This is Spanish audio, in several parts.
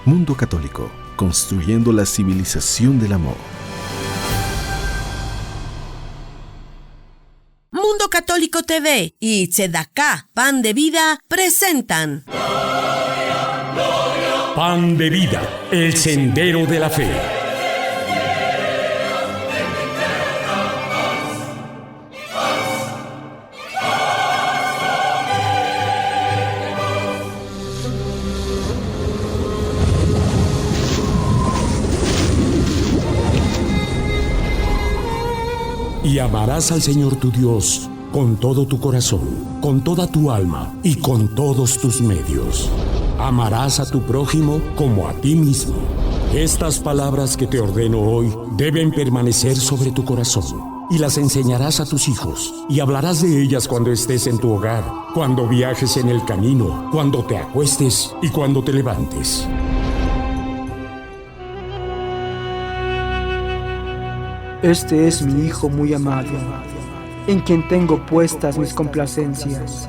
Mundo Católico, construyendo la civilización del amor. Mundo Católico TV y Tzedakah, Pan de Vida, presentan Pan de Vida, el sendero de la fe. Y amarás al Señor tu Dios con todo tu corazón, con toda tu alma y con todos tus medios. Amarás a tu prójimo como a ti mismo. Estas palabras que te ordeno hoy deben permanecer sobre tu corazón, y las enseñarás a tus hijos, y hablarás de ellas cuando estés en tu hogar, cuando viajes en el camino, cuando te acuestes y cuando te levantes. Este es mi Hijo muy amado, en quien tengo puestas mis complacencias.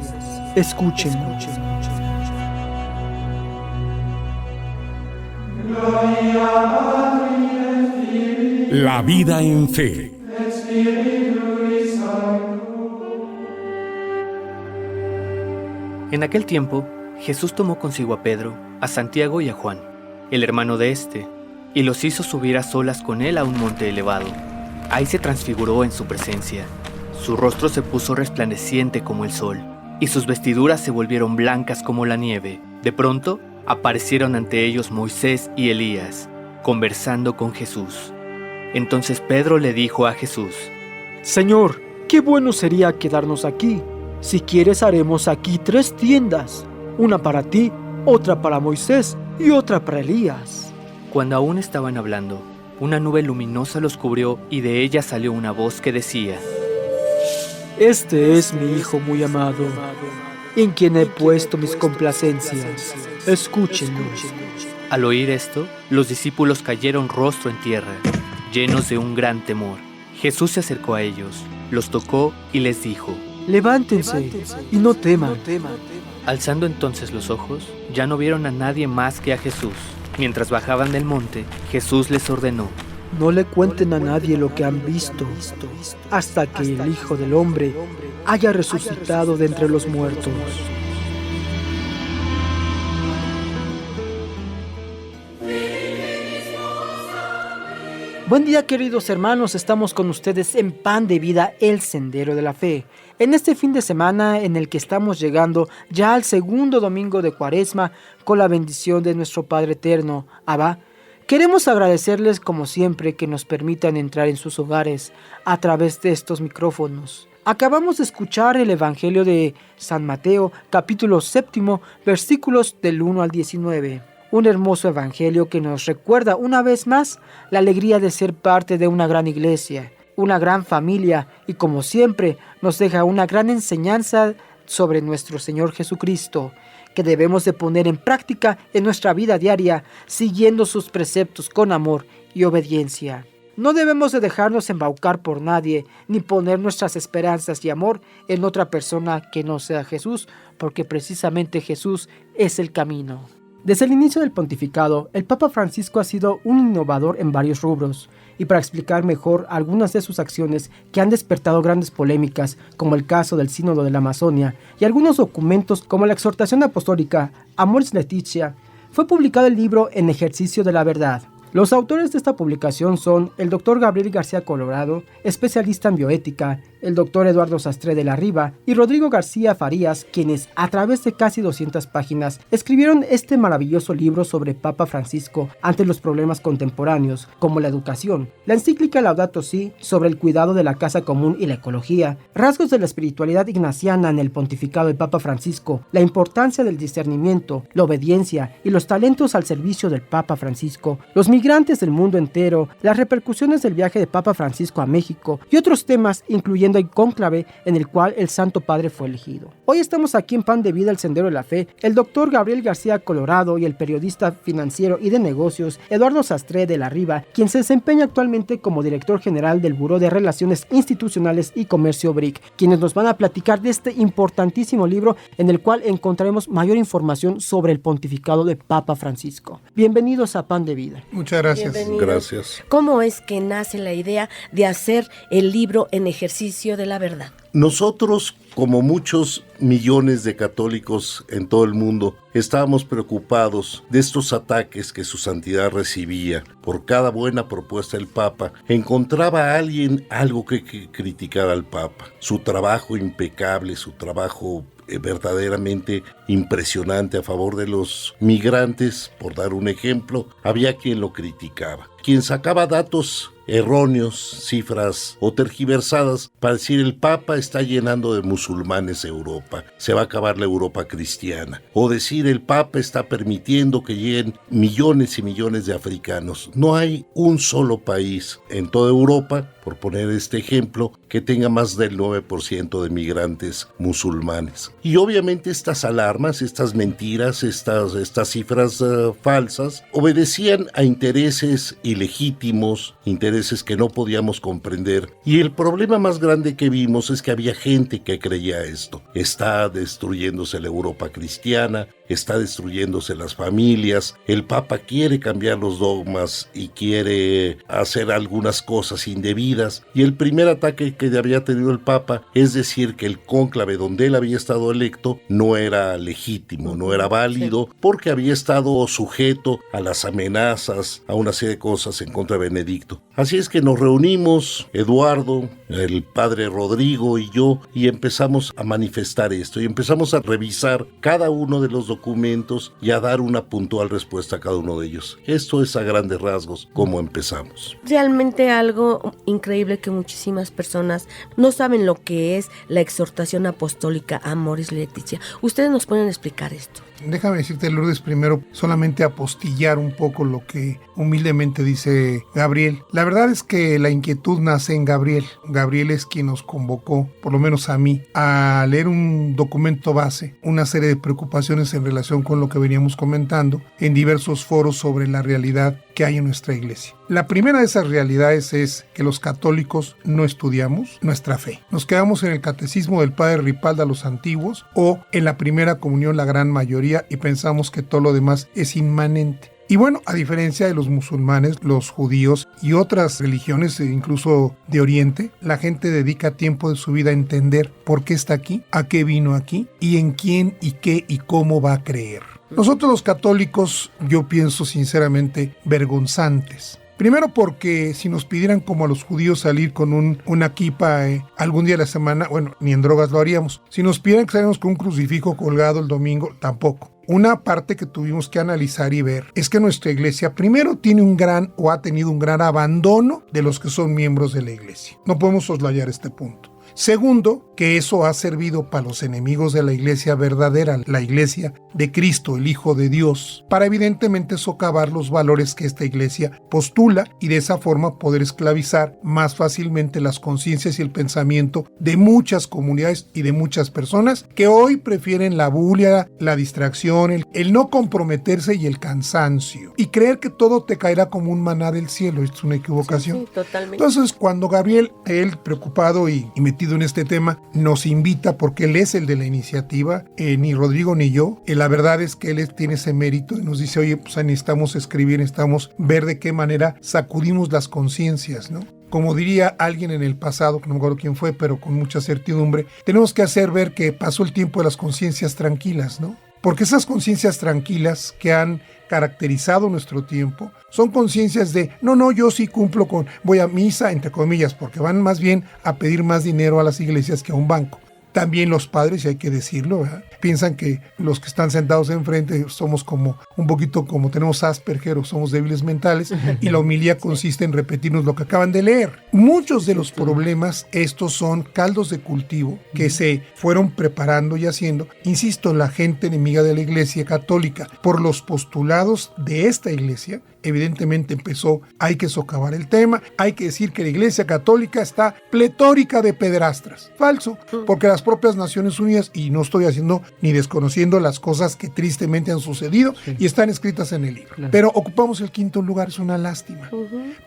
Escúchenlo. La vida en fe. En aquel tiempo, Jesús tomó consigo a Pedro, a Santiago y a Juan, el hermano de éste, y los hizo subir a solas con él a un monte elevado. Ahí se transfiguró en su presencia. Su rostro se puso resplandeciente como el sol, y sus vestiduras se volvieron blancas como la nieve. De pronto, aparecieron ante ellos Moisés y Elías, conversando con Jesús. Entonces Pedro le dijo a Jesús: Señor, qué bueno sería quedarnos aquí. Si quieres, haremos aquí 3 tiendas, una para ti, otra para Moisés y otra para Elías. Cuando aún estaban hablando, una nube luminosa los cubrió y de ella salió una voz que decía: Este es mi Hijo muy amado, en quien he puesto mis complacencias. Escúchenlo. Al oír esto, los discípulos cayeron rostro en tierra, llenos de un gran temor. Jesús se acercó a ellos, los tocó y les dijo: Levántense y no teman. Alzando entonces los ojos, ya no vieron a nadie más que a Jesús. Mientras bajaban del monte, Jesús les ordenó: No le cuenten a nadie lo que han visto, hasta que el Hijo del Hombre haya resucitado de entre los muertos. Buen día, queridos hermanos, estamos con ustedes en Pan de Vida, el Sendero de la Fe. En este fin de semana en el que estamos llegando ya al segundo domingo de Cuaresma, con la bendición de nuestro Padre Eterno, Abba, queremos agradecerles como siempre que nos permitan entrar en sus hogares a través de estos micrófonos. Acabamos de escuchar el Evangelio de San Mateo, capítulo 7, versículos del 1 al 19. Un hermoso evangelio que nos recuerda una vez más la alegría de ser parte de una gran iglesia, una gran familia, y como siempre nos deja una gran enseñanza sobre nuestro Señor Jesucristo, que debemos de poner en práctica en nuestra vida diaria, siguiendo sus preceptos con amor y obediencia. No debemos de dejarnos embaucar por nadie, ni poner nuestras esperanzas y amor en otra persona que no sea Jesús, porque precisamente Jesús es el camino. Desde el inicio del pontificado, el Papa Francisco ha sido un innovador en varios rubros, y para explicar mejor algunas de sus acciones que han despertado grandes polémicas, como el caso del Sínodo de la Amazonia, y algunos documentos como la exhortación apostólica Amoris Laetitia, fue publicado el libro En ejercicio de la verdad. Los autores de esta publicación son el Dr. Gabriel García Colorado, especialista en bioética, el Dr. Eduardo Sastre de la Riva y Rodrigo García Farías, quienes a través de casi 200 páginas escribieron este maravilloso libro sobre Papa Francisco ante los problemas contemporáneos, como la educación, la encíclica Laudato Si sobre el cuidado de la casa común y la ecología, rasgos de la espiritualidad ignaciana en el pontificado del Papa Francisco, la importancia del discernimiento, la obediencia y los talentos al servicio del Papa Francisco, los migrantes del mundo entero, las repercusiones del viaje de Papa Francisco a México y otros temas, incluyendo constituyendo el cónclave en el cual el Santo Padre fue elegido. Hoy estamos aquí en Pan de Vida, el Sendero de la Fe, el doctor Gabriel García Colorado y el periodista financiero y de negocios Eduardo Sastre de la Riva, quien se desempeña actualmente como director general del Buró de Relaciones Institucionales y Comercio BRIC, quienes nos van a platicar de este importantísimo libro en el cual encontraremos mayor información sobre el pontificado de Papa Francisco. Bienvenidos a Pan de Vida. Muchas gracias. Bienvenidos. Gracias. ¿Cómo es que nace la idea de hacer el libro En Ejercicio de la Verdad? Nosotros, como muchos millones de católicos en todo el mundo, estábamos preocupados de estos ataques que su santidad recibía. Por cada buena propuesta del Papa, encontraba a alguien algo que criticar al Papa. Su trabajo impecable, su trabajo verdaderamente impresionante a favor de los migrantes, por dar un ejemplo, había quien lo criticaba. Quien sacaba datos erróneos, cifras o tergiversadas para decir el Papa está llenando de musulmanes Europa, se va a acabar la Europa cristiana, o decir el Papa está permitiendo que lleguen millones y millones de africanos. No hay un solo país en toda Europa, por poner este ejemplo, que tenga más del 9% de migrantes musulmanes. Y obviamente estas alarmas, estas mentiras, estas cifras falsas, obedecían a intereses ilegítimos, intereses que no podíamos comprender. Y el problema más grande que vimos es que había gente que creía esto. Está destruyéndose la Europa cristiana, está destruyéndose las familias, el Papa quiere cambiar los dogmas y quiere hacer algunas cosas indebidas, y el primer ataque que había tenido el Papa es decir que el cónclave donde él había estado electo no era legítimo, no era válido, porque había estado sujeto a las amenazas, a una serie de cosas en contra de Benedicto. Así es que nos reunimos, Eduardo, el padre Rodrigo y yo, y empezamos a manifestar esto, y empezamos a revisar cada uno de los documentos y a dar una puntual respuesta a cada uno de ellos. Esto es a grandes rasgos cómo empezamos. Realmente algo increíble que muchísimas personas no saben lo que es la exhortación apostólica Amoris Laetitia. Ustedes nos pueden explicar esto. Déjame decirte, Lourdes, primero solamente apostillar un poco lo que humildemente dice Gabriel. La verdad es que la inquietud nace en Gabriel. Gabriel es quien nos convocó, por lo menos a mí, a leer un documento base, una serie de preocupaciones en relación con lo que veníamos comentando en diversos foros sobre la realidad que hay en nuestra iglesia. La primera de esas realidades es que los católicos no estudiamos nuestra fe. Nos quedamos en el catecismo del padre Ripalda a los antiguos o en la primera comunión la gran mayoría y pensamos que todo lo demás es inmanente. Y bueno, a diferencia de los musulmanes, los judíos y otras religiones, incluso de Oriente, la gente dedica tiempo de su vida a entender por qué está aquí, a qué vino aquí y en quién y qué y cómo va a creer. Nosotros los católicos, yo pienso sinceramente, vergonzantes. Primero porque si nos pidieran como a los judíos salir con una kipa algún día de la semana, bueno, ni en drogas lo haríamos. Si nos pidieran que saliéramos con un crucifijo colgado el domingo, tampoco. Una parte que tuvimos que analizar y ver es que nuestra iglesia primero tiene un gran o ha tenido un gran abandono de los que son miembros de la iglesia. No podemos soslayar este punto. Segundo, que eso ha servido para los enemigos de la iglesia verdadera, la iglesia de Cristo, el Hijo de Dios, para evidentemente socavar los valores que esta iglesia postula y de esa forma poder esclavizar más fácilmente las conciencias y el pensamiento de muchas comunidades y de muchas personas que hoy prefieren la bulia, la distracción, el no comprometerse y el cansancio y creer que todo te caerá como un maná del cielo. Esto es una equivocación. Sí, totalmente. Entonces, cuando Gabriel, él preocupado y metido en este tema, nos invita porque él es el de la iniciativa, ni Rodrigo ni yo. La verdad es que él tiene ese mérito y nos dice, oye, pues necesitamos escribir, necesitamos ver de qué manera sacudimos las conciencias, ¿no? Como diría alguien en el pasado, que no me acuerdo quién fue, pero con mucha certidumbre, tenemos que hacer ver que pasó el tiempo de las conciencias tranquilas, ¿no? Porque esas conciencias tranquilas que han caracterizado nuestro tiempo son conciencias de, no, yo sí cumplo con, voy a misa, entre comillas, porque van más bien a pedir más dinero a las iglesias que a un banco. También los padres, y hay que decirlo, ¿verdad? piensan que los que están sentados enfrente somos como un poquito como tenemos Asperger o somos débiles mentales, y la homilía consiste en repetirnos lo que acaban de leer. Muchos de los problemas estos son caldos de cultivo que se fueron preparando y haciendo, insisto, la gente enemiga de la Iglesia Católica por los postulados de esta Iglesia. Evidentemente empezó, hay que socavar el tema, hay que decir que la Iglesia Católica está pletórica de pederastras. Falso, porque las propias Naciones Unidas, y no estoy haciendo ni desconociendo las cosas que tristemente han sucedido y están escritas en el libro. Claro. Pero ocupamos el quinto lugar, es una lástima.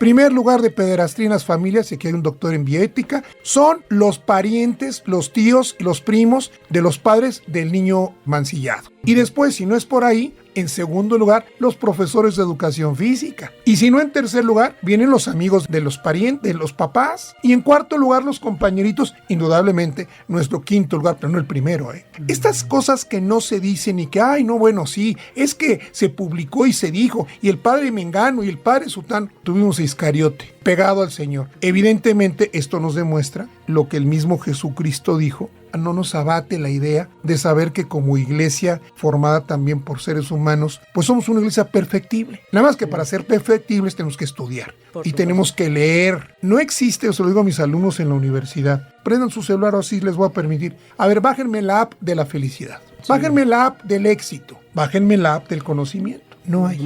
Primer lugar de pederastría en las familias, y aquí hay un doctor en bioética, son los parientes, los tíos y los primos de los padres del niño mancillado. Y después, si no es por ahí, en segundo lugar, los profesores de educación física. Y si no, en tercer lugar, vienen los amigos de los parientes, de los papás. Y en cuarto lugar, los compañeritos. Indudablemente, nuestro quinto lugar, pero no el primero. Estas cosas que no se dicen y que, ay, no, bueno, sí, es que se publicó y se dijo, y el padre Mengano y el padre Sután, tuvimos a Iscariote pegado al Señor. Evidentemente, esto nos demuestra lo que el mismo Jesucristo dijo. No nos abate la idea de saber que como iglesia formada también por seres humanos, pues somos una iglesia perfectible. Nada más que para ser perfectibles tenemos que estudiar y tenemos que leer. No existe, se lo digo a mis alumnos en la universidad, prendan su celular, o así les voy a permitir. A ver, bájenme la app de la felicidad, bájenme la app del éxito, bájenme la app del conocimiento. No hay.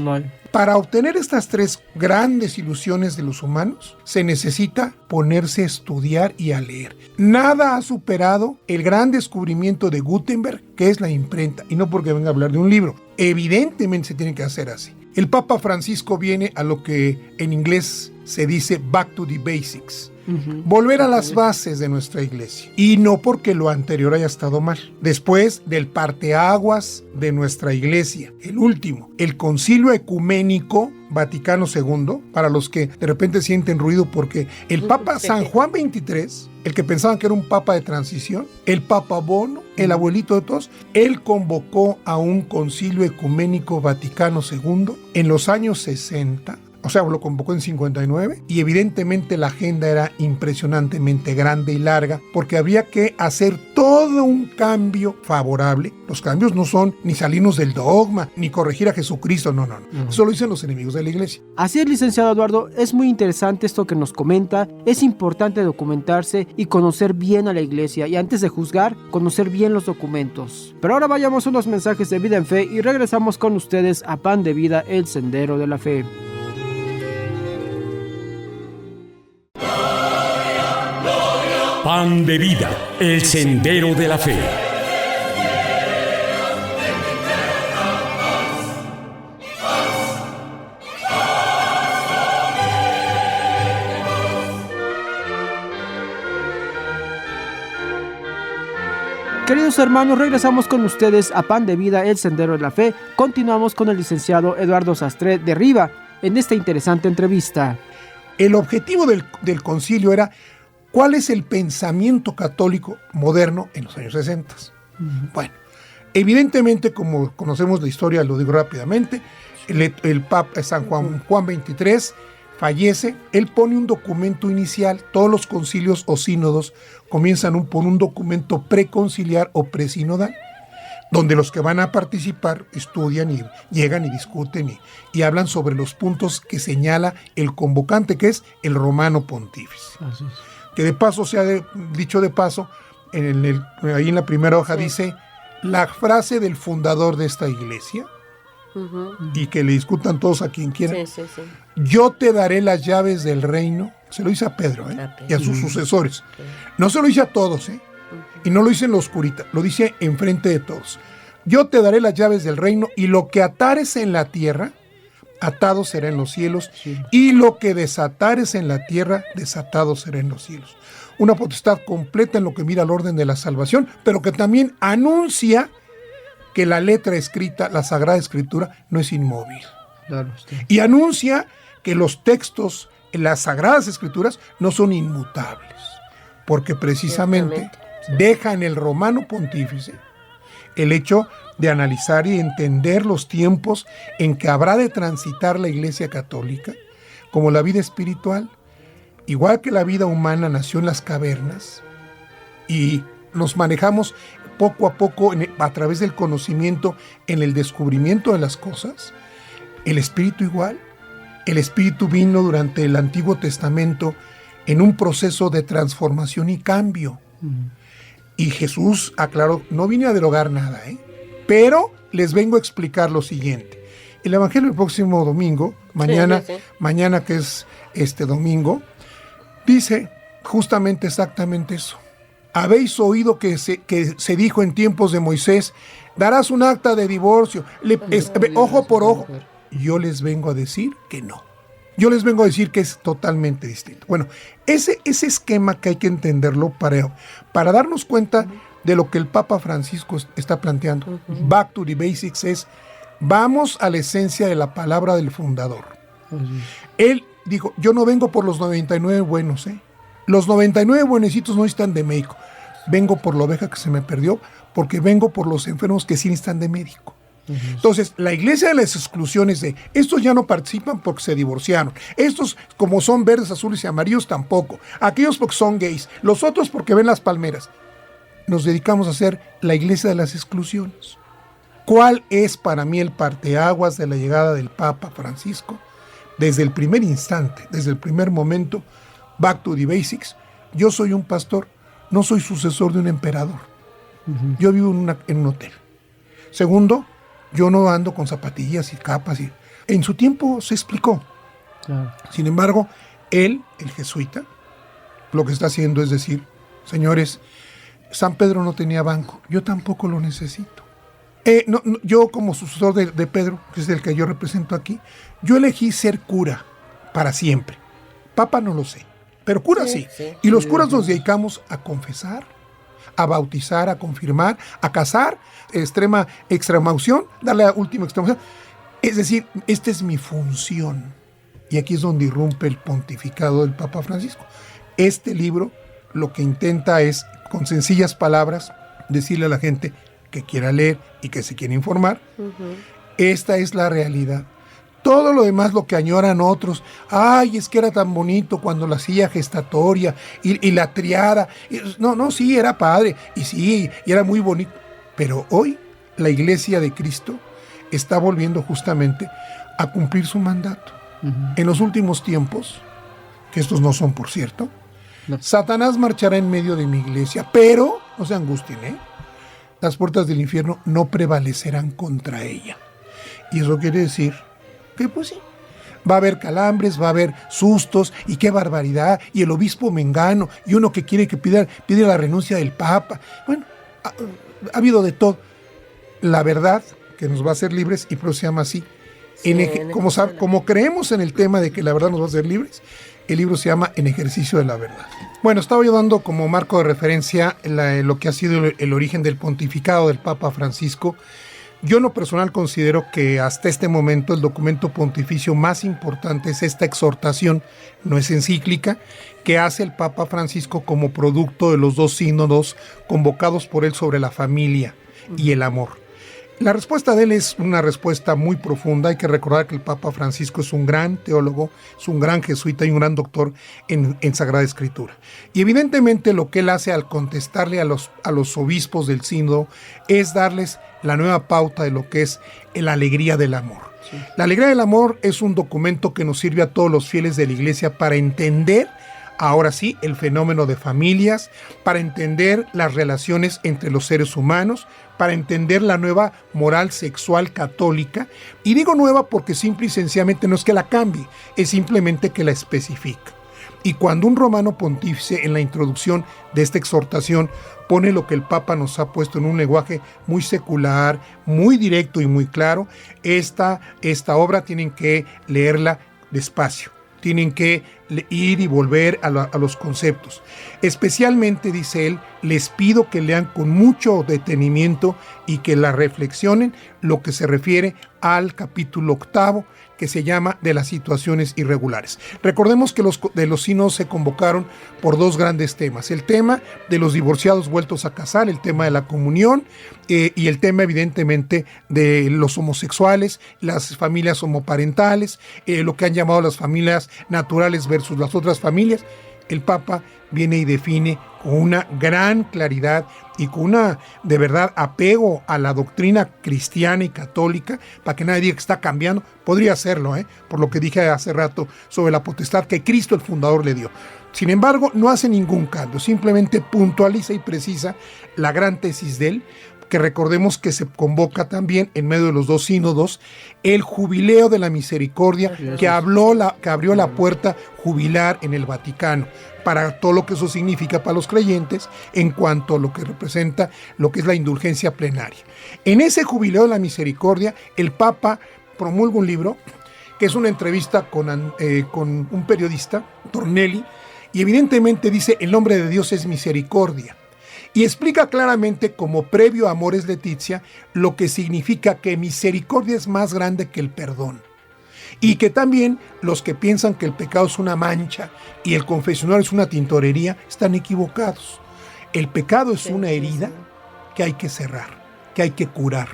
Para obtener estas tres grandes ilusiones de los humanos, se necesita ponerse a estudiar y a leer. Nada ha superado el gran descubrimiento de Gutenberg, que es la imprenta, y no porque venga a hablar de un libro. Evidentemente se tiene que hacer así. El Papa Francisco viene a lo que en inglés se dice back to the basics. Volver a las bases de nuestra iglesia, y no porque lo anterior haya estado mal. Después del parteaguas de nuestra iglesia, el último, el Concilio Ecuménico Vaticano II, para los que de repente sienten ruido porque el Papa San Juan XXIII, el que pensaban que era un papa de transición, el Papa Bono, el abuelito de todos, él convocó a un Concilio Ecuménico Vaticano II en los años 60. O sea, lo convocó en 59, y evidentemente la agenda era impresionantemente grande y larga, porque había que hacer todo un cambio favorable. Los cambios no son ni salirnos del dogma, ni corregir a Jesucristo, no. Eso lo dicen los enemigos de la iglesia. Así es, licenciado Eduardo, es muy interesante esto que nos comenta. Es importante documentarse y conocer bien a la iglesia, y antes de juzgar, conocer bien los documentos. Pero ahora vayamos a unos mensajes de Vida en Fe y regresamos con ustedes a Pan de Vida, el Sendero de la Fe. Pan de Vida, el Sendero de la Fe. Queridos hermanos, regresamos con ustedes a Pan de Vida, el Sendero de la Fe. Continuamos con el licenciado Eduardo Sastre de Riva en esta interesante entrevista. El objetivo del concilio era: ¿cuál es el pensamiento católico moderno en los años 60? Bueno, evidentemente, como conocemos la historia, lo digo rápidamente, el Papa San Juan XXIII fallece, él pone un documento inicial. Todos los concilios o sínodos comienzan por un documento preconciliar o presinodal, donde los que van a participar estudian y llegan y discuten y hablan sobre los puntos que señala el convocante, que es el Romano Pontífice. Así es. Que de paso, se ha dicho de paso, ahí en la primera hoja dice la frase del fundador de esta iglesia, y que le discutan todos a quien quiera. Sí. Yo te daré las llaves del reino. Se lo dice a Pedro, y a sus sucesores. No se lo dice a todos, y no lo dice en la oscuridad, lo dice enfrente de todos. Yo te daré las llaves del reino, y lo que atares en la tierra, atado será en los cielos, y lo que desatares en la tierra, desatado será en los cielos. Una potestad completa en lo que mira al orden de la salvación, pero que también anuncia que la letra escrita, la Sagrada Escritura, no es inmóvil. Claro, sí. Y anuncia que los textos en las Sagradas Escrituras no son inmutables, porque precisamente deja en el Romano Pontífice el hecho de analizar y entender los tiempos en que habrá de transitar la Iglesia Católica, como la vida espiritual, igual que la vida humana nació en las cavernas y nos manejamos poco a poco, a través del conocimiento, en el descubrimiento de las cosas. El Espíritu igual. El Espíritu vino durante el Antiguo Testamento en un proceso de transformación y cambio. Y Jesús aclaró, no vine a derogar nada, pero les vengo a explicar lo siguiente. El Evangelio del próximo domingo, mañana que es este domingo, dice justamente exactamente eso. Habéis oído que se dijo en tiempos de Moisés, darás un acta de divorcio, ojo por ojo. Yo les vengo a decir que no. Yo les vengo a decir que es totalmente distinto. Bueno, ese esquema que hay que entenderlo para darnos cuenta de lo que el Papa Francisco está planteando. Back to the basics es, vamos a la esencia de la palabra del fundador. Él dijo, yo no vengo por los 99 buenos, Los 99 buenecitos no están de médico. Vengo por la oveja que se me perdió, porque vengo por los enfermos que sí están de médico. Entonces, la iglesia de las exclusiones de estos ya no participan porque se divorciaron, estos como son verdes, azules y amarillos tampoco, aquellos porque son gays, los otros porque ven las palmeras. Nos dedicamos a ser la iglesia de las exclusiones. ¿Cuál es para mí el parteaguas de la llegada del Papa Francisco? Desde el primer instante, desde el primer momento, back to the basics. Yo soy un pastor, no soy sucesor de un emperador. Yo vivo en un hotel. Segundo, yo no ando con zapatillas y capas. En su tiempo se explicó. Sin embargo, él, el jesuita, lo que está haciendo es decir, señores, San Pedro no tenía banco, yo tampoco lo necesito. Yo como sucesor de Pedro, que es el que yo represento aquí, yo elegí ser cura para siempre. Papa no lo sé, pero cura sí. Y los curas nos dedicamos a confesar, a bautizar, a confirmar, a casar, extremaunción, darle la última extremaunción. Es decir, esta es mi función. Y aquí es donde irrumpe el pontificado del Papa Francisco. Este libro lo que intenta es, con sencillas palabras, decirle a la gente que quiera leer y que se quiera informar, esta es la realidad. Todo lo demás, lo que añoran otros, ay, es que era tan bonito cuando la silla gestatoria y la triada, sí, era padre, y era muy bonito. Pero hoy la Iglesia de Cristo está volviendo justamente a cumplir su mandato. En los últimos tiempos, que estos no son, por cierto, Satanás marchará en medio de mi iglesia, pero, no se angustien, las puertas del infierno no prevalecerán contra ella. Y eso quiere decir que pues sí, va a haber calambres, va a haber sustos, y qué barbaridad, y el obispo mengano, y uno que quiere que pide la renuncia del Papa. Bueno, ha habido de todo. La verdad que nos va a hacer libres, y por eso se llama así. Como creemos en el tema de que la verdad nos va a hacer libres, el libro se llama En ejercicio de la verdad. Bueno, estaba yo dando como marco de referencia lo que ha sido el origen del pontificado del Papa Francisco. Yo en lo personal considero que hasta este momento el documento pontificio más importante es esta exhortación, no es encíclica, que hace el Papa Francisco como producto de los dos sínodos convocados por él sobre la familia y el amor. La respuesta de él es una respuesta muy profunda. Hay que recordar que el Papa Francisco es un gran teólogo, es un gran jesuita y un gran doctor en Sagrada Escritura. Y evidentemente lo que él hace al contestarle a los obispos del sínodo es darles la nueva pauta de lo que es la alegría del amor. Sí. La alegría del amor es un documento que nos sirve a todos los fieles de la Iglesia para entender, ahora sí, el fenómeno de familias, para entender las relaciones entre los seres humanos, para entender la nueva moral sexual católica. Y digo nueva porque simple y sencillamente no es que la cambie, es simplemente que la especifica. Y cuando un romano pontífice en la introducción de esta exhortación pone lo que el Papa nos ha puesto en un lenguaje muy secular, muy directo y muy claro, esta obra tienen que leerla despacio. Tienen que ir y volver a los conceptos. Especialmente, dice él, les pido que lean con mucho detenimiento y que la reflexionen lo que se refiere al capítulo 8, que se llama de las situaciones irregulares. Recordemos que los sínodos se convocaron por dos grandes temas. El tema de los divorciados vueltos a casar, el tema de la comunión y el tema evidentemente de los homosexuales, las familias homoparentales, lo que han llamado las familias naturales versus las otras familias. El Papa viene y define con una gran claridad y con una, de verdad, apego a la doctrina cristiana y católica, para que nadie diga que está cambiando, podría hacerlo, por lo que dije hace rato sobre la potestad que Cristo el fundador le dio. Sin embargo, no hace ningún cambio, simplemente puntualiza y precisa la gran tesis de él, que recordemos que se convoca también en medio de los dos sínodos el Jubileo de la Misericordia, que abrió la puerta jubilar en el Vaticano, para todo lo que eso significa para los creyentes en cuanto a lo que representa lo que es la indulgencia plenaria. En ese Jubileo de la Misericordia, el Papa promulga un libro, que es una entrevista con un periodista, Tornelli, y evidentemente dice: el nombre de Dios es misericordia. Y explica claramente, como previo a Amoris Laetitia, lo que significa que misericordia es más grande que el perdón. Y que también los que piensan que el pecado es una mancha y el confesionario es una tintorería, están equivocados. El pecado es una herida que hay que cerrar, que hay que curar.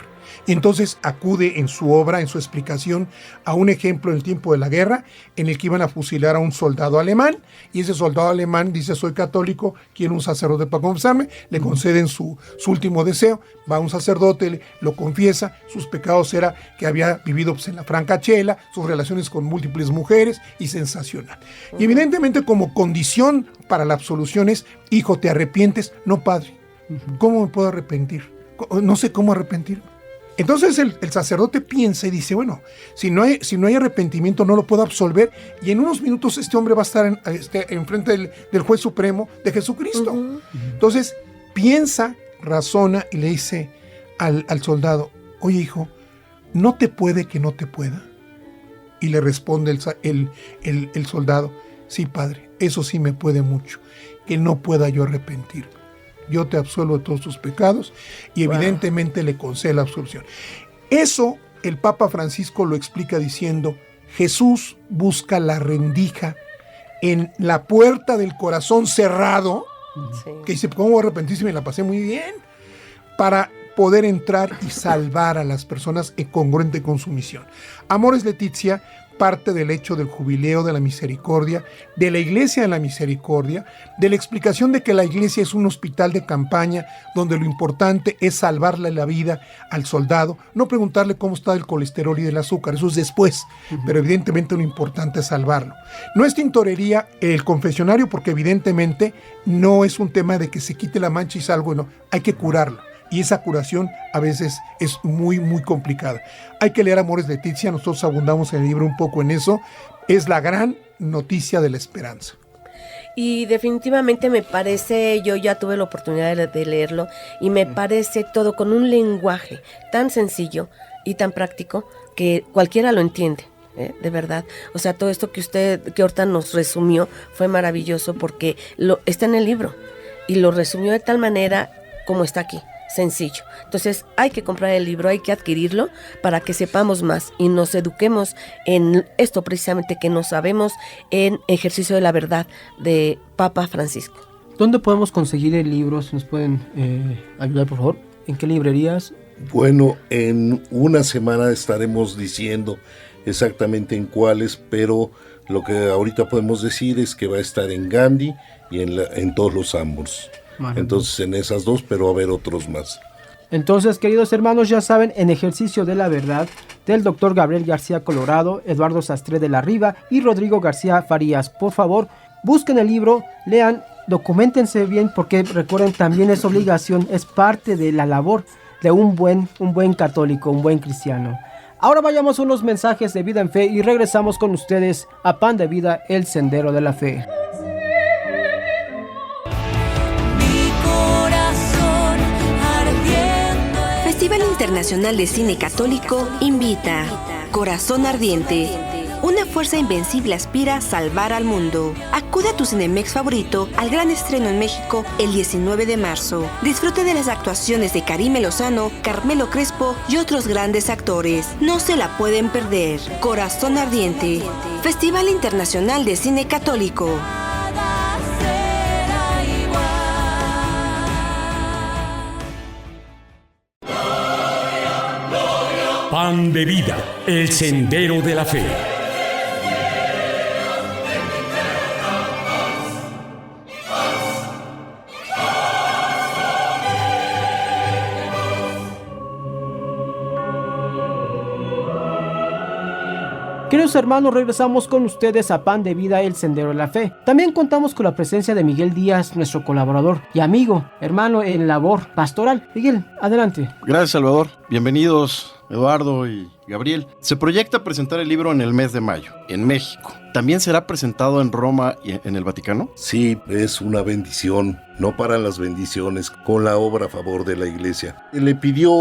Y entonces acude en su obra, en su explicación, a un ejemplo en el tiempo de la guerra, en el que iban a fusilar a un soldado alemán, y ese soldado alemán dice: soy católico, quiero un sacerdote para confesarme. Le conceden su último deseo, va un sacerdote, lo confiesa. Sus pecados era que había vivido en la francachela, sus relaciones con múltiples mujeres, y sensacional. Y evidentemente, como condición para la absolución es: hijo, ¿te arrepientes? No, padre. ¿Cómo me puedo arrepentir? No sé cómo arrepentirme. Entonces el sacerdote piensa y dice: bueno, si no hay arrepentimiento, no lo puedo absolver, y en unos minutos este hombre va a estar enfrente del juez supremo de Jesucristo. Entonces piensa, razona y le dice al soldado: oye, hijo, ¿no te puede que no te pueda? Y le responde el soldado: sí, padre, eso sí me puede mucho, que no pueda yo arrepentirme. Yo te absuelvo de todos tus pecados, y evidentemente le concede la absolución. Eso el Papa Francisco lo explica diciendo: Jesús busca la rendija en la puerta del corazón cerrado, que dice: ¿cómo voy a arrepentir si me la pasé muy bien? Para poder entrar y salvar a las personas congruente con su misión. Amoris Laetitia parte del hecho del Jubileo de la Misericordia, de la Iglesia de la Misericordia, de la explicación de que la Iglesia es un hospital de campaña donde lo importante es salvarle la vida al soldado, no preguntarle cómo está el colesterol y del azúcar, eso es después, pero evidentemente lo importante es salvarlo. No es tintorería el confesionario, porque evidentemente no es un tema de que se quite la mancha y salgo, no, hay que curarlo. Y esa curación a veces es muy, muy complicada. Hay que leer Amoris Laetitia, nosotros abundamos en el libro un poco en eso. Es la gran noticia de la esperanza. Y definitivamente me parece, yo ya tuve la oportunidad de leerlo, y me parece todo con un lenguaje tan sencillo y tan práctico que cualquiera lo entiende. De verdad, o sea, todo esto que ahorita nos resumió fue maravilloso, porque está en el libro y lo resumió de tal manera como está aquí. Sencillo. Entonces hay que comprar el libro, hay que adquirirlo para que sepamos más y nos eduquemos en esto precisamente que no sabemos, en Ejercicio de la Verdad de Papa Francisco. ¿Dónde podemos conseguir el libro? Si nos pueden ayudar, por favor. ¿En qué librerías? Bueno, en una semana estaremos diciendo exactamente en cuáles, pero lo que ahorita podemos decir es que va a estar en Gandhi y en todos los Ambos. Entonces en esas dos, pero va a haber otros más. Entonces, queridos hermanos, ya saben, en Ejercicio de la Verdad, del doctor Gabriel García Colorado, Eduardo Sastre de la Riva y Rodrigo García Farías. Por favor, busquen el libro, lean, documentense bien, porque recuerden, también es obligación, es parte de la labor de un buen católico, un buen cristiano. Ahora vayamos a unos mensajes de Vida en Fe y regresamos con ustedes a Pan de Vida, el Sendero de la Fe. Festival Internacional de Cine Católico invita Corazón Ardiente. Una fuerza invencible aspira a salvar al mundo. Acude a tu Cinemex favorito al gran estreno en México el 19 de marzo. Disfrute de las actuaciones de Karime Lozano, Carmelo Crespo y otros grandes actores. No se la pueden perder. Corazón Ardiente. Festival Internacional de Cine Católico. Pan de Vida, el Sendero de la Fe. Queridos hermanos, regresamos con ustedes a Pan de Vida, el Sendero de la Fe. También contamos con la presencia de Miguel Díaz, nuestro colaborador y amigo, hermano en labor pastoral. Miguel, adelante. Gracias, Salvador. Bienvenidos, Eduardo y Gabriel. Se proyecta presentar el libro en el mes de mayo, en México. ¿También será presentado en Roma y en el Vaticano? Sí, es una bendición. No paran las bendiciones con la obra a favor de la Iglesia. Le pidió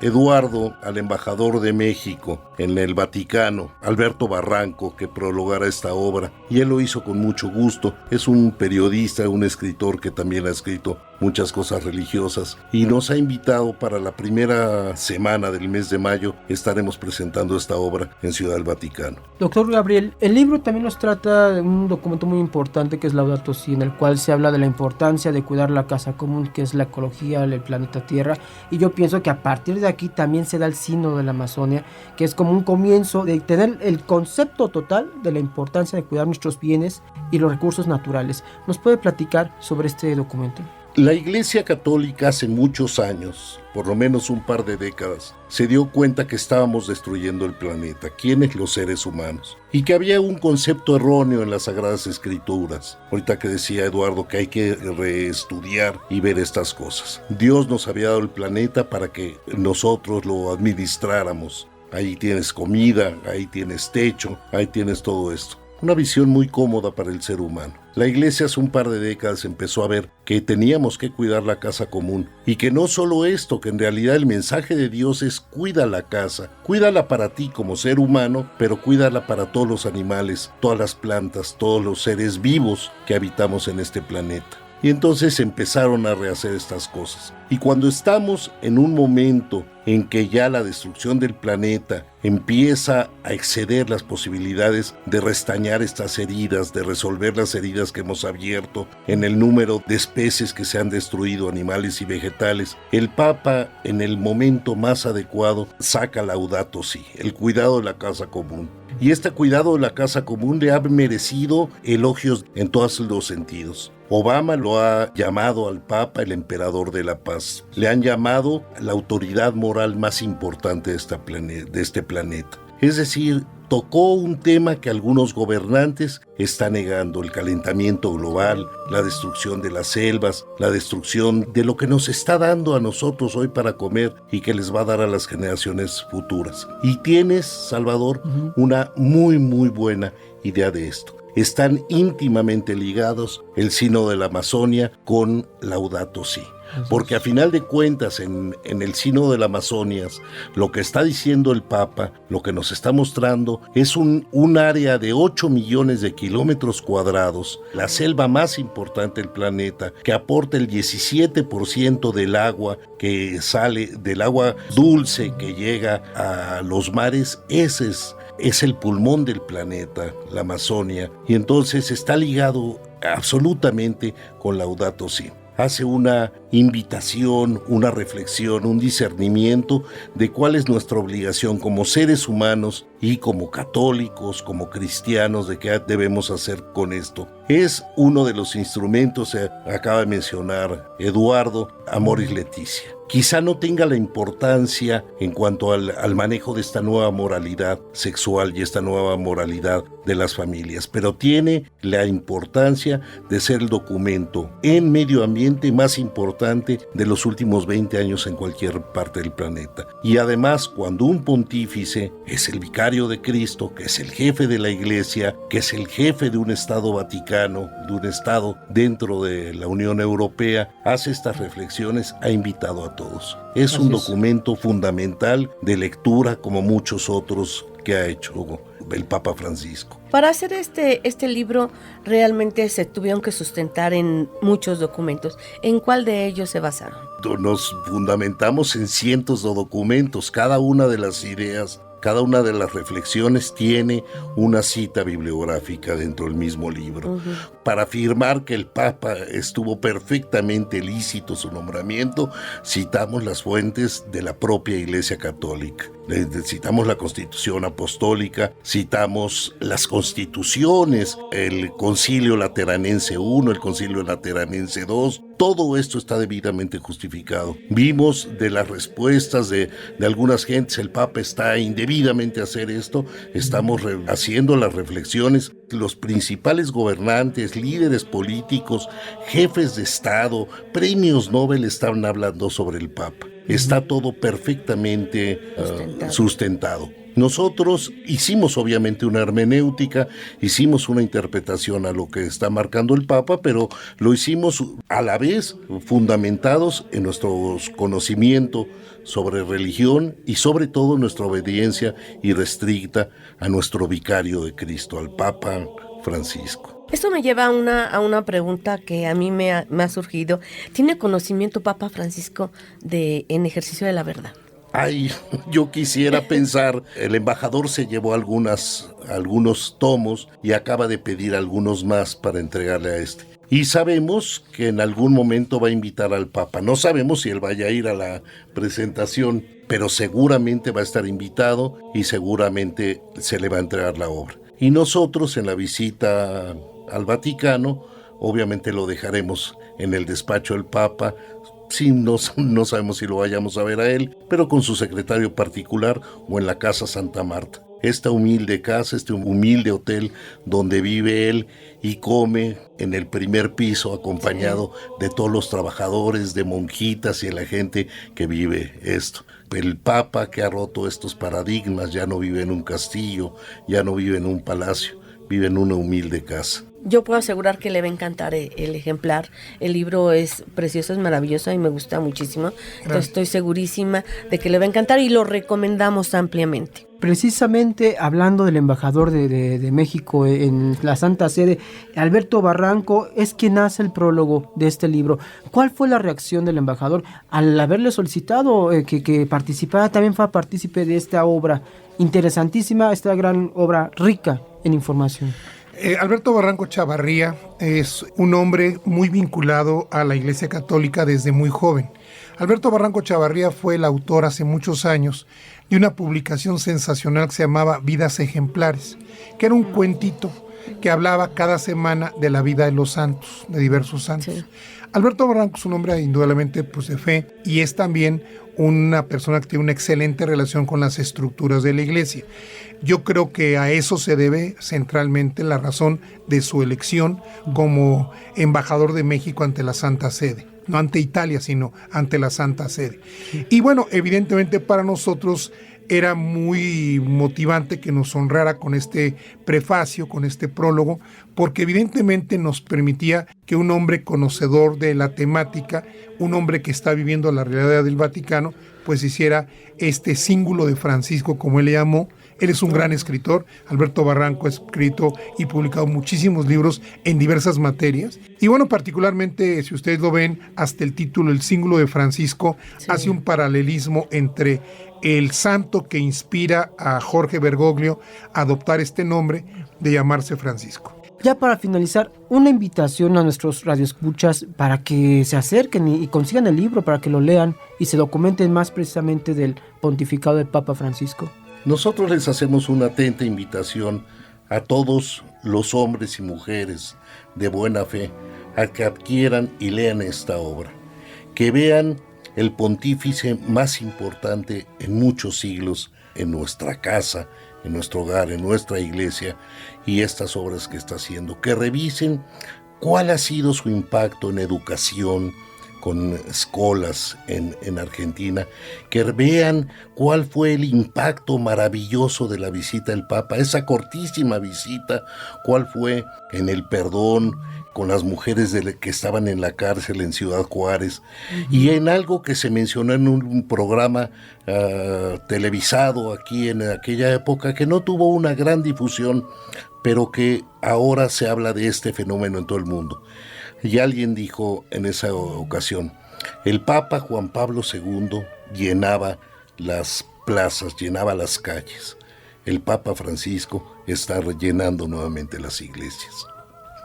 Eduardo al embajador de México en el Vaticano, Alberto Barranco, que prologara esta obra, y él lo hizo con mucho gusto. Es un periodista, un escritor que también ha escrito muchas cosas religiosas y nos ha invitado para la primera semana del mes de mayo. Estaremos presentando esta obra en Ciudad del Vaticano. Doctor Gabriel, el libro también nos trata de un documento muy importante que es Laudato Si, en el cual se habla de la importancia de cuidar la casa común, que es la ecología, el planeta Tierra, y yo pienso que a partir de aquí también se da el sínodo de la Amazonia, que es como un comienzo de tener el concepto total de la importancia de cuidar nuestros bienes y los recursos naturales. ¿Nos puede platicar sobre este documento? La Iglesia Católica hace muchos años, por lo menos un par de décadas, se dio cuenta que estábamos destruyendo el planeta, ¿quiénes? Los seres humanos, y que había un concepto erróneo en las Sagradas Escrituras. Ahorita que decía Eduardo que hay que reestudiar y ver estas cosas. Dios nos había dado el planeta para que nosotros lo administráramos. Ahí tienes comida, ahí tienes techo, ahí tienes todo esto. Una visión muy cómoda para el ser humano. La Iglesia hace un par de décadas empezó a ver que teníamos que cuidar la casa común y que no solo esto, que en realidad el mensaje de Dios es cuida la casa, cuídala para ti como ser humano, pero cuídala para todos los animales, todas las plantas, todos los seres vivos que habitamos en este planeta. Y entonces empezaron a rehacer estas cosas. Y cuando estamos en un momento en que ya la destrucción del planeta empieza a exceder las posibilidades de restañar estas heridas, de resolver las heridas que hemos abierto en el número de especies que se han destruido, animales y vegetales, el Papa, en el momento más adecuado, saca Laudato Si, el cuidado de la casa común. Y este cuidado de la casa común le ha merecido elogios en todos los sentidos. Obama lo ha llamado al Papa el emperador de la paz. Le han llamado la autoridad moral más importante de este planeta. Es decir, tocó un tema que algunos gobernantes están negando: el calentamiento global, la destrucción de las selvas, la destrucción de lo que nos está dando a nosotros hoy para comer y que les va a dar a las generaciones futuras. Y tienes, Salvador, una muy buena idea de esto. Están íntimamente ligados el Sínodo de la Amazonia con Laudato Si. Porque a final de cuentas en el Sínodo de la Amazonia lo que está diciendo el Papa, lo que nos está mostrando es un área de 8 millones de kilómetros cuadrados, la selva más importante del planeta, que aporta el 17% del agua que sale, del agua dulce que llega a los mares. Ese es el pulmón del planeta, la Amazonia, y entonces está ligado absolutamente con Laudato Si. Hace una invitación, una reflexión, un discernimiento de cuál es nuestra obligación como seres humanos y como católicos, como cristianos, de qué debemos hacer con esto. Es uno de los instrumentos, acaba de mencionar Eduardo, Amoris Laetitia. Quizá no tenga la importancia en cuanto al manejo de esta nueva moralidad sexual y esta nueva moralidad de las familias, pero tiene la importancia de ser el documento en medio ambiente más importante de los últimos 20 años en cualquier parte del planeta. Y además, cuando un pontífice es el vicario de Cristo, que es el jefe de la Iglesia, que es el jefe de un Estado Vaticano, de un Estado dentro de la Unión Europea, hace estas reflexiones, ha invitado a todos. Es un documento fundamental de lectura, como muchos otros que ha hecho el Papa Francisco. Para hacer este libro realmente se tuvieron que sustentar en muchos documentos. ¿En cuál de ellos se basaron? Nos fundamentamos en cientos de documentos. Cada una de las ideas, cada una de las reflexiones tiene una cita bibliográfica dentro del mismo libro. Para afirmar que el Papa estuvo perfectamente lícito su nombramiento, citamos las fuentes de la propia Iglesia Católica. Citamos la Constitución Apostólica, citamos las constituciones, el Concilio Lateranense I, el Concilio Lateranense II, Todo esto está debidamente justificado. Vimos de las respuestas de algunas gentes, el Papa está indebidamente a hacer esto, estamos haciendo las reflexiones. Los principales gobernantes, líderes políticos, jefes de Estado, premios Nobel están hablando sobre el Papa. Está todo perfectamente sustentado. Nosotros hicimos obviamente una hermenéutica, hicimos una interpretación a lo que está marcando el Papa, pero lo hicimos a la vez fundamentados en nuestro conocimiento sobre religión y sobre todo nuestra obediencia irrestricta a nuestro vicario de Cristo, al Papa Francisco. Esto me lleva a una pregunta que a mí me ha surgido. ¿Tiene conocimiento Papa Francisco en ejercicio de la verdad? Ay, yo quisiera pensar, el embajador se llevó algunos tomos y acaba de pedir algunos más para entregarle a este. Y sabemos que en algún momento va a invitar al Papa. No sabemos si él vaya a ir a la presentación, pero seguramente va a estar invitado y seguramente se le va a entregar la obra. Y nosotros en la visita al Vaticano, obviamente lo dejaremos en el despacho del Papa. Sí, no sabemos si lo vayamos a ver a él, pero con su secretario particular o en la Casa Santa Marta. Esta humilde casa, este humilde hotel donde vive él y come en el primer piso acompañado de todos los trabajadores, de monjitas y de la gente que vive esto. El Papa que ha roto estos paradigmas ya no vive en un castillo, ya no vive en un palacio, vive en una humilde casa. Yo puedo asegurar que le va a encantar el ejemplar. El libro es precioso, es maravilloso y me gusta muchísimo. Entonces estoy segurísima de que le va a encantar y lo recomendamos ampliamente. Precisamente hablando del embajador de México en la Santa Sede, Alberto Barranco es quien hace el prólogo de este libro. ¿Cuál fue la reacción del embajador al haberle solicitado que participara? También fue partícipe de esta obra interesantísima, esta gran obra rica en información. Alberto Barranco Chavarría es un hombre muy vinculado a la Iglesia Católica desde muy joven. Alberto Barranco Chavarría fue el autor hace muchos años de una publicación sensacional que se llamaba Vidas Ejemplares, que era un cuentito que hablaba cada semana de la vida de los santos, de diversos santos. Sí. Alberto Barranco es un hombre indudablemente de fe y es también una persona que tiene una excelente relación con las estructuras de la Iglesia. Yo creo que a eso se debe centralmente la razón de su elección como embajador de México ante la Santa Sede. No ante Italia, sino ante la Santa Sede. Y bueno, evidentemente para nosotros era muy motivante que nos honrara con este prefacio, con este prólogo, porque evidentemente nos permitía que un hombre conocedor de la temática, un hombre que está viviendo la realidad del Vaticano, pues hiciera este cíngulo de Francisco, como él le llamó. Él es un gran escritor. Alberto Barranco ha escrito y publicado muchísimos libros en diversas materias. Y bueno, particularmente, si ustedes lo ven, hasta el título, El cíngulo de Francisco, hace un paralelismo entre el santo que inspira a Jorge Bergoglio a adoptar este nombre de llamarse Francisco. Ya para finalizar, una invitación a nuestros radioescuchas para que se acerquen y consigan el libro, para que lo lean y se documenten más precisamente del pontificado del Papa Francisco. Nosotros les hacemos una atenta invitación a todos los hombres y mujeres de buena fe a que adquieran y lean esta obra, que vean el pontífice más importante en muchos siglos en nuestra casa, en nuestro hogar, en nuestra iglesia, y estas obras que está haciendo, que revisen cuál ha sido su impacto en educación, con escuelas en Argentina, que vean cuál fue el impacto maravilloso de la visita del Papa, esa cortísima visita, cuál fue en el perdón con las mujeres que estaban en la cárcel en Ciudad Juárez, y en algo que se mencionó en un programa televisado aquí en aquella época, que no tuvo una gran difusión, pero que ahora se habla de este fenómeno en todo el mundo. Y alguien dijo en esa ocasión, el Papa Juan Pablo II llenaba las plazas, llenaba las calles. El Papa Francisco está rellenando nuevamente las iglesias.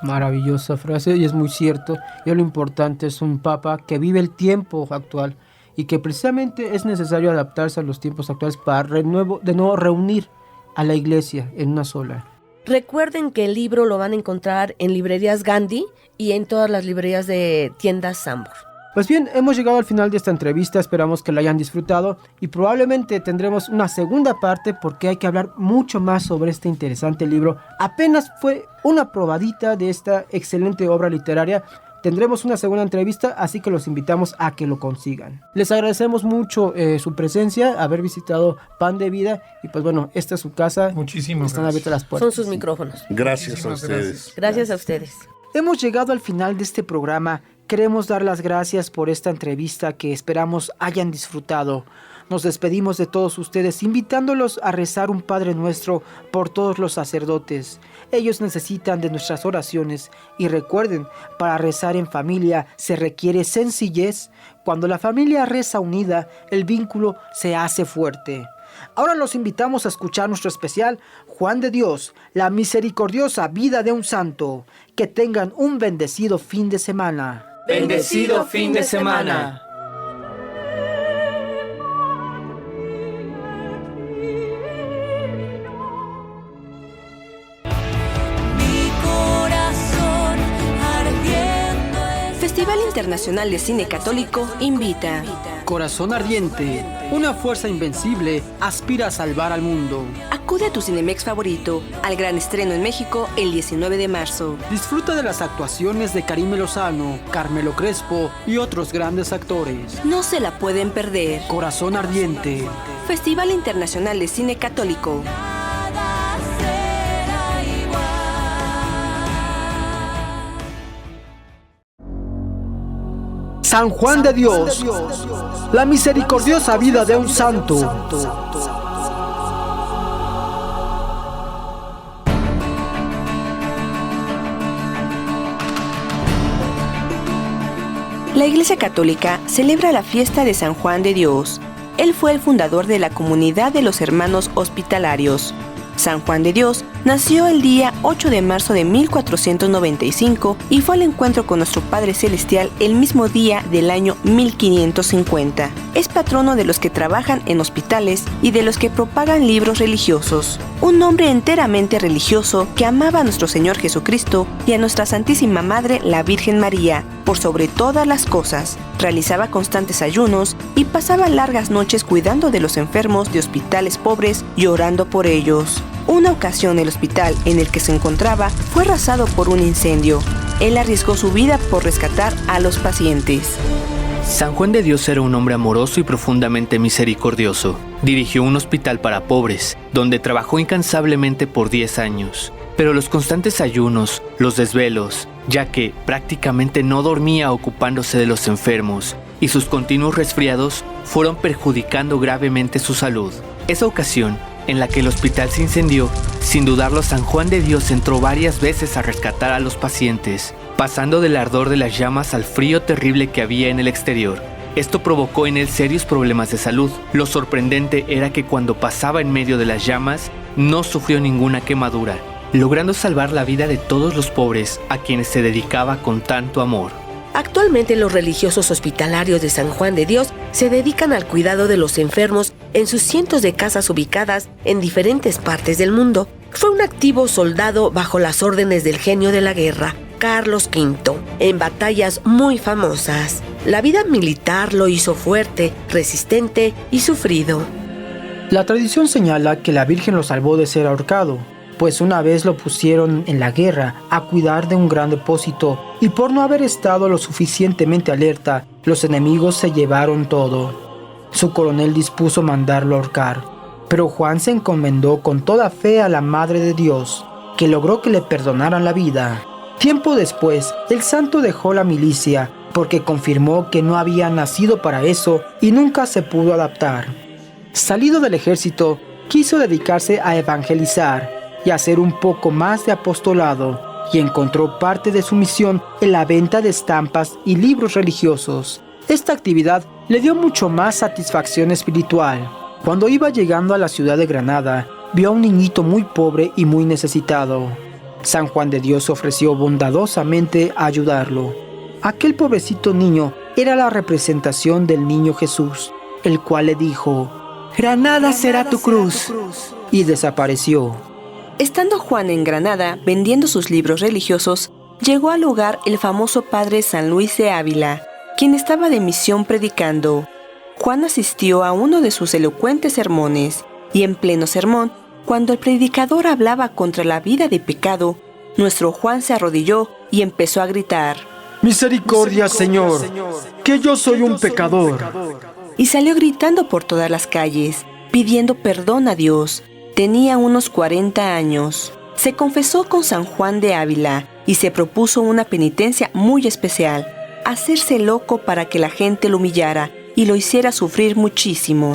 Maravillosa frase, y es muy cierto. Y lo importante es un Papa que vive el tiempo actual y que precisamente es necesario adaptarse a los tiempos actuales para de nuevo reunir a la iglesia en una sola. Recuerden que el libro lo van a encontrar en librerías Gandhi y en todas las librerías de tiendas Sambor. Pues bien, hemos llegado al final de esta entrevista, esperamos que la hayan disfrutado y probablemente tendremos una segunda parte porque hay que hablar mucho más sobre este interesante libro. Apenas fue una probadita de esta excelente obra literaria. Tendremos una segunda entrevista, así que los invitamos a que lo consigan. Les agradecemos mucho su presencia, haber visitado Pan de Vida y pues bueno, esta es su casa. Muchísimas Están abiertas las puertas. Son sus micrófonos. Gracias a ustedes. Gracias a ustedes. Hemos llegado al final de este programa. Queremos dar las gracias por esta entrevista que esperamos hayan disfrutado. Nos despedimos de todos ustedes invitándolos a rezar un Padre Nuestro por todos los sacerdotes. Ellos necesitan de nuestras oraciones y recuerden, para rezar en familia se requiere sencillez. Cuando la familia reza unida, el vínculo se hace fuerte. Ahora los invitamos a escuchar nuestro especial Juan de Dios, la misericordiosa vida de un santo. Que tengan un bendecido fin de semana. Bendecido fin de semana. Festival Internacional de Cine Católico invita. Corazón Ardiente, una fuerza invencible aspira a salvar al mundo. Acude a tu Cinemex favorito al gran estreno en México el 19 de marzo. Disfruta de las actuaciones de Karim Lozano, Carmelo Crespo y otros grandes actores. No se la pueden perder. Corazón Ardiente. Festival Internacional de Cine Católico. San Juan de Dios, la misericordiosa vida de un santo. La Iglesia Católica celebra la fiesta de San Juan de Dios. Él fue el fundador de la comunidad de los Hermanos Hospitalarios. San Juan de Dios nació el día 8 de marzo de 1495 y fue al encuentro con nuestro Padre Celestial el mismo día del año 1550. Es patrono de los que trabajan en hospitales y de los que propagan libros religiosos. Un hombre enteramente religioso que amaba a nuestro Señor Jesucristo y a nuestra Santísima Madre, la Virgen María, por sobre todas las cosas. Realizaba constantes ayunos y pasaba largas noches cuidando de los enfermos de hospitales pobres y orando por ellos. Una ocasión el hospital en el que se encontraba fue arrasado por un incendio. Él arriesgó su vida por rescatar a los pacientes. San Juan de Dios era un hombre amoroso y profundamente misericordioso. Dirigió un hospital para pobres, donde trabajó incansablemente por 10 años. Pero los constantes ayunos, los desvelos, ya que prácticamente no dormía ocupándose de los enfermos, y sus continuos resfriados fueron perjudicando gravemente su salud. Esa ocasión, en la que el hospital se incendió, sin dudarlo San Juan de Dios entró varias veces a rescatar a los pacientes, pasando del ardor de las llamas al frío terrible que había en el exterior. Esto provocó en él serios problemas de salud. Lo sorprendente era que cuando pasaba en medio de las llamas, no sufrió ninguna quemadura, logrando salvar la vida de todos los pobres a quienes se dedicaba con tanto amor. Actualmente los religiosos hospitalarios de San Juan de Dios se dedican al cuidado de los enfermos en sus cientos de casas ubicadas en diferentes partes del mundo. Fue un activo soldado bajo las órdenes del genio de la guerra, Carlos V, en batallas muy famosas. La vida militar lo hizo fuerte, resistente y sufrido. La tradición señala que la Virgen lo salvó de ser ahorcado, pues una vez lo pusieron en la guerra a cuidar de un gran depósito y por no haber estado lo suficientemente alerta, los enemigos se llevaron todo. Su coronel dispuso mandarlo ahorcar, pero Juan se encomendó con toda fe a la Madre de Dios, que logró que le perdonaran la vida. Tiempo después, el santo dejó la milicia porque confirmó que no había nacido para eso y nunca se pudo adaptar. Salido del ejército, quiso dedicarse a evangelizar y hacer un poco más de apostolado, y encontró parte de su misión en la venta de estampas y libros religiosos. Esta actividad le dio mucho más satisfacción espiritual. Cuando iba llegando a la ciudad de Granada, vio a un niñito muy pobre y muy necesitado. San Juan de Dios ofreció bondadosamente a ayudarlo. Aquel pobrecito niño era la representación del niño Jesús, el cual le dijo: «Granada será tu cruz», y desapareció. Estando Juan en Granada vendiendo sus libros religiosos, llegó al lugar el famoso padre San Luis de Ávila, quien estaba de misión predicando. Juan asistió a uno de sus elocuentes sermones, y en pleno sermón, cuando el predicador hablaba contra la vida de pecado, nuestro Juan se arrodilló y empezó a gritar: Misericordia, Señor, que yo soy un pecador. Y salió gritando por todas las calles, pidiendo perdón a Dios. Tenía unos 40 años. Se confesó con San Juan de Ávila y se propuso una penitencia muy especial: hacerse loco para que la gente lo humillara y lo hiciera sufrir muchísimo.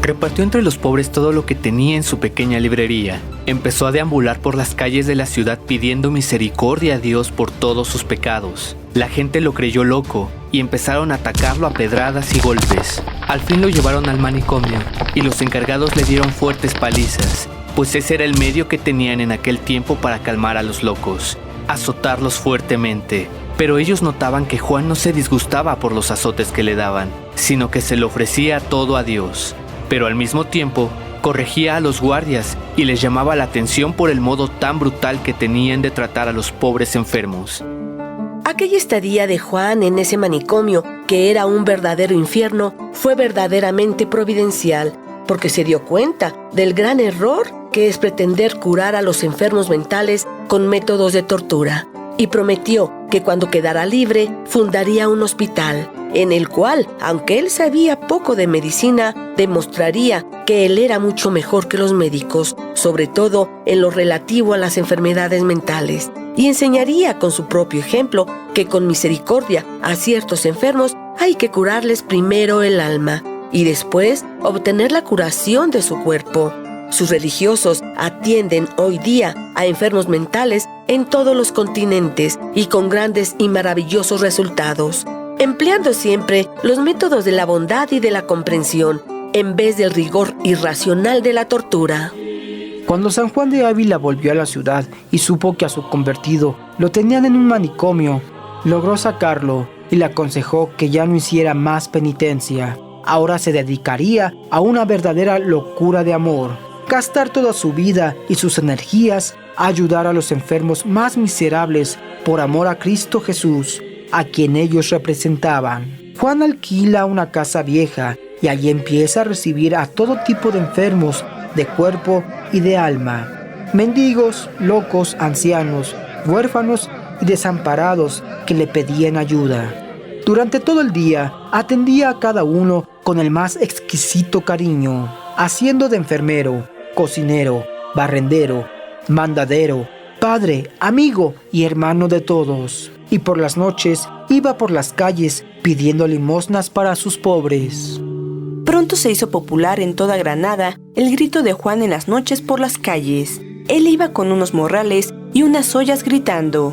Repartió entre los pobres todo lo que tenía en su pequeña librería. Empezó a deambular por las calles de la ciudad pidiendo misericordia a Dios por todos sus pecados. La gente lo creyó loco y empezaron a atacarlo a pedradas y golpes. Al fin lo llevaron al manicomio y los encargados le dieron fuertes palizas, pues ese era el medio que tenían en aquel tiempo para calmar a los locos: azotarlos fuertemente. Pero ellos notaban que Juan no se disgustaba por los azotes que le daban, sino que se le ofrecía todo a Dios. Pero al mismo tiempo, corregía a los guardias y les llamaba la atención por el modo tan brutal que tenían de tratar a los pobres enfermos. Aquella estadía de Juan en ese manicomio, que era un verdadero infierno, fue verdaderamente providencial, porque se dio cuenta del gran error que es pretender curar a los enfermos mentales con métodos de tortura, y prometió que cuando quedara libre fundaría un hospital, en el cual, aunque él sabía poco de medicina, demostraría que él era mucho mejor que los médicos, sobre todo en lo relativo a las enfermedades mentales, y enseñaría con su propio ejemplo que con misericordia a ciertos enfermos hay que curarles primero el alma y después obtener la curación de su cuerpo. Sus religiosos atienden hoy día a enfermos mentales en todos los continentes y con grandes y maravillosos resultados, empleando siempre los métodos de la bondad y de la comprensión, en vez del rigor irracional de la tortura. Cuando San Juan de Ávila volvió a la ciudad y supo que a su convertido lo tenían en un manicomio, logró sacarlo y le aconsejó que ya no hiciera más penitencia. Ahora se dedicaría a una verdadera locura de amor: gastar toda su vida y sus energías a ayudar a los enfermos más miserables por amor a Cristo Jesús, a quien ellos representaban. Juan alquila una casa vieja y allí empieza a recibir a todo tipo de enfermos de cuerpo y de alma: mendigos, locos, ancianos, huérfanos y desamparados que le pedían ayuda. Durante todo el día atendía a cada uno con el más exquisito cariño, haciendo de enfermero, cocinero, barrendero, mandadero, padre, amigo y hermano de todos. Y por las noches iba por las calles pidiendo limosnas para sus pobres. Pronto se hizo popular en toda Granada el grito de Juan en las noches por las calles. Él iba con unos morrales y unas ollas gritando: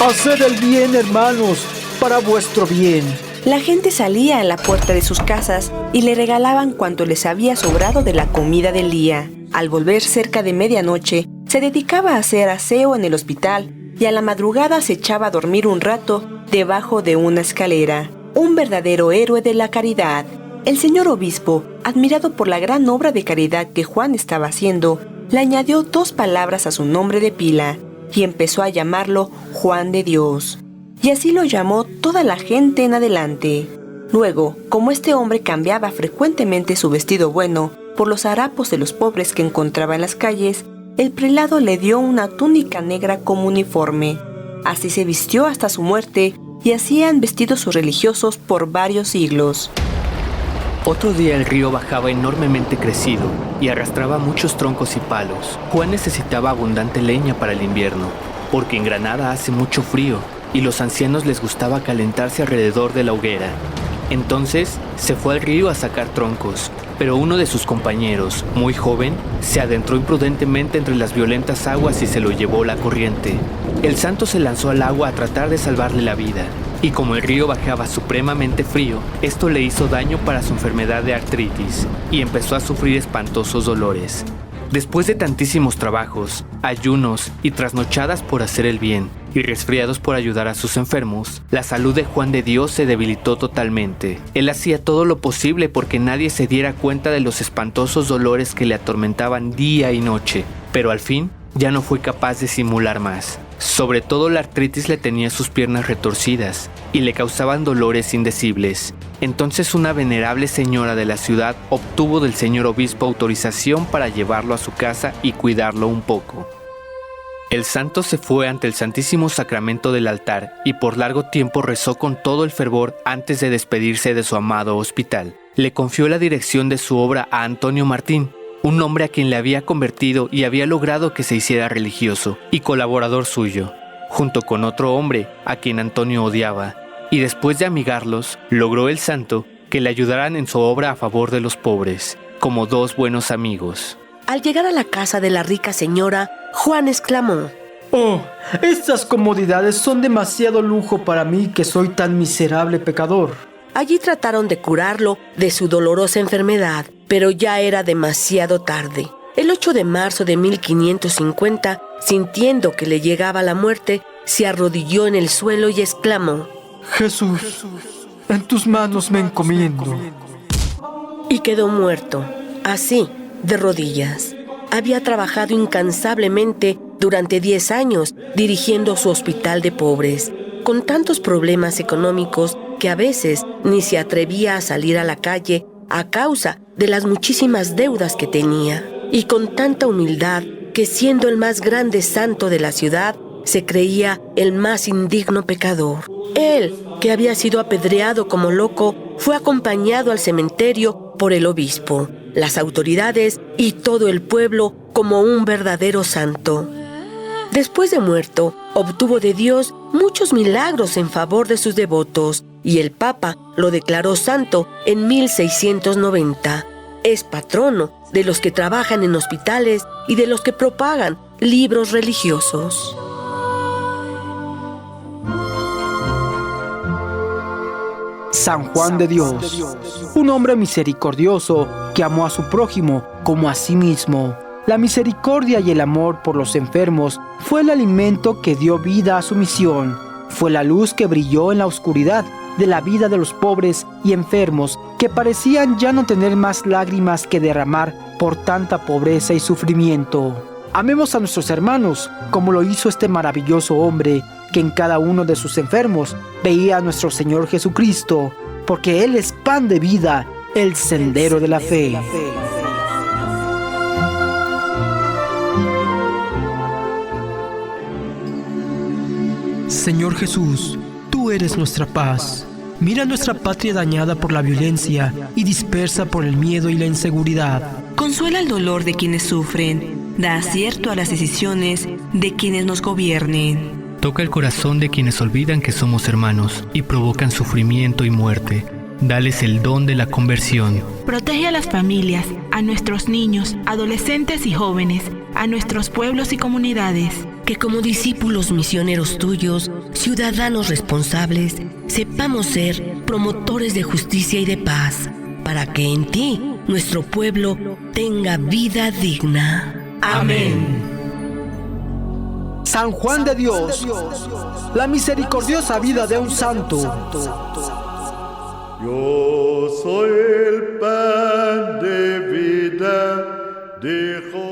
¡Haced el bien, hermanos, para vuestro bien! La gente salía a la puerta de sus casas y le regalaban cuanto les había sobrado de la comida del día. Al volver cerca de medianoche, se dedicaba a hacer aseo en el hospital y a la madrugada se echaba a dormir un rato debajo de una escalera. Un verdadero héroe de la caridad. El señor obispo, admirado por la gran obra de caridad que Juan estaba haciendo, le añadió 2 palabras a su nombre de pila y empezó a llamarlo Juan de Dios. Y así lo llamó toda la gente en adelante. Luego, como este hombre cambiaba frecuentemente su vestido bueno por los harapos de los pobres que encontraba en las calles, el prelado le dio una túnica negra como uniforme. Así se vistió hasta su muerte y así han vestido sus religiosos por varios siglos. Otro día el río bajaba enormemente crecido y arrastraba muchos troncos y palos. Juan necesitaba abundante leña para el invierno, porque en Granada hace mucho frío y los ancianos les gustaba calentarse alrededor de la hoguera. Entonces se fue al río a sacar troncos, pero uno de sus compañeros, muy joven, se adentró imprudentemente entre las violentas aguas y se lo llevó la corriente. El santo se lanzó al agua a tratar de salvarle la vida, y como el río bajaba supremamente frío, esto le hizo daño para su enfermedad de artritis, y empezó a sufrir espantosos dolores. Después de tantísimos trabajos, ayunos y trasnochadas por hacer el bien, y resfriados por ayudar a sus enfermos, la salud de Juan de Dios se debilitó totalmente. Él hacía todo lo posible porque nadie se diera cuenta de los espantosos dolores que le atormentaban día y noche, pero al fin ya no fue capaz de simular más. Sobre todo la artritis le tenía sus piernas retorcidas y le causaban dolores indecibles. Entonces una venerable señora de la ciudad obtuvo del señor obispo autorización para llevarlo a su casa y cuidarlo un poco. El santo se fue ante el Santísimo Sacramento del altar y por largo tiempo rezó con todo el fervor antes de despedirse de su amado hospital. Le confió la dirección de su obra a Antonio Martín, un hombre a quien le había convertido y había logrado que se hiciera religioso y colaborador suyo, junto con otro hombre a quien Antonio odiaba, y después de amigarlos, logró el santo que le ayudaran en su obra a favor de los pobres, como dos buenos amigos. Al llegar a la casa de la rica señora, Juan exclamó: ¡Oh! Estas comodidades son demasiado lujo para mí, que soy tan miserable pecador. Allí trataron de curarlo de su dolorosa enfermedad, pero ya era demasiado tarde. El 8 de marzo de 1550, sintiendo que le llegaba la muerte, se arrodilló en el suelo y exclamó: Jesús, en tus manos me encomiendo. Y quedó muerto, así, de rodillas. Había trabajado incansablemente durante 10 años dirigiendo su hospital de pobres, con tantos problemas económicos que a veces ni se atrevía a salir a la calle a causa de las muchísimas deudas que tenía, y con tanta humildad que, siendo el más grande santo de la ciudad, se creía el más indigno pecador. Él, que había sido apedreado como loco, fue acompañado al cementerio por el obispo, las autoridades y todo el pueblo como un verdadero santo. Después de muerto, obtuvo de Dios muchos milagros en favor de sus devotos, y el Papa lo declaró santo en 1690. Es patrono de los que trabajan en hospitales y de los que propagan libros religiosos. San Juan de Dios, un hombre misericordioso que amó a su prójimo como a sí mismo. La misericordia y el amor por los enfermos fue el alimento que dio vida a su misión. Fue la luz que brilló en la oscuridad de la vida de los pobres y enfermos que parecían ya no tener más lágrimas que derramar por tanta pobreza y sufrimiento. Amemos a nuestros hermanos como lo hizo este maravilloso hombre que en cada uno de sus enfermos veía a nuestro Señor Jesucristo, porque Él es pan de vida, el sendero de la fe. Señor Jesús, tú eres nuestra paz. Mira nuestra patria dañada por la violencia y dispersa por el miedo y la inseguridad. Consuela el dolor de quienes sufren, da acierto a las decisiones de quienes nos gobiernen. Toca el corazón de quienes olvidan que somos hermanos y provocan sufrimiento y muerte. Dales el don de la conversión. Protege a las familias, a nuestros niños, adolescentes y jóvenes, a nuestros pueblos y comunidades. Que como discípulos misioneros tuyos, ciudadanos responsables, sepamos ser promotores de justicia y de paz, para que en ti nuestro pueblo tenga vida digna. Amén. San Juan de Dios, la misericordiosa vida de un santo. Yo soy el pan de vida, dijo